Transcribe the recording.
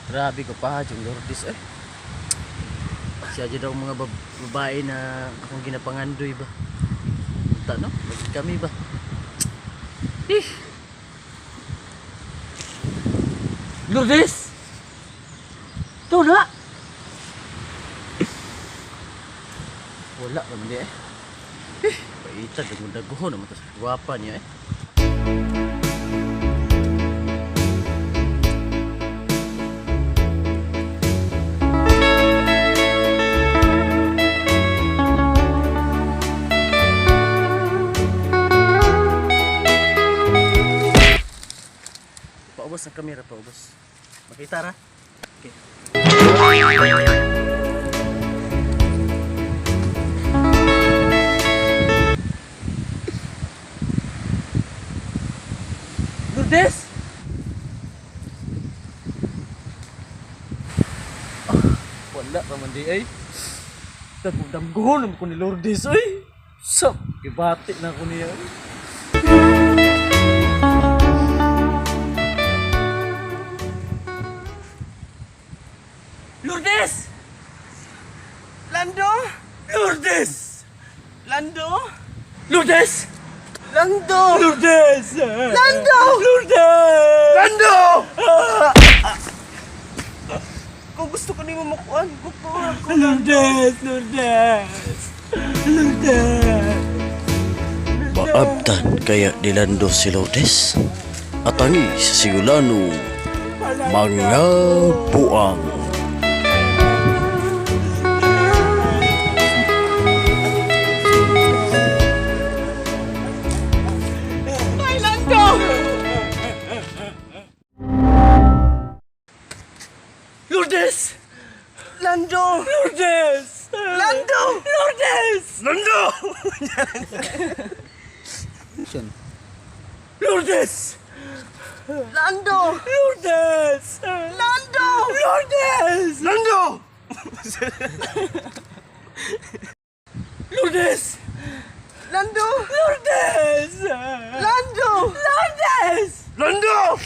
Grabe ko pa yung Lourdes eh. Siya aja daw mga babae na akong ginapangandoy ba. Punta no? Lagi kami ba. Lourdes! Ito na! Wala naman di eh. Paita, dago-dago naman ito sa guwapa niya eh. Paubos ang kamera, paubos. Makita ra? Okay. Lourdes! Wala naman di ay. Damgo naman ko ni Lourdes ay. Sap, kibati na ko niya. Lourdes! Lando! Lourdes! Lando! Lourdes! Lando! Lourdes! Lando! Lourdes! Lando! Kung gusto ko nimo makuan, gusto ko. Lourdes! Lourdes! Lourdes! Maabtan kaya ni Lando si Lourdes at ang sa sigulano mga buang. Lourdes! Lando! Lourdes! Lando! Lourdes! Lando! Lourdes! Lando! Lourdes! Lando! Lourdes! Lando! Lourdes! Lando! Lourdes! Lando! Lourdes! Lando!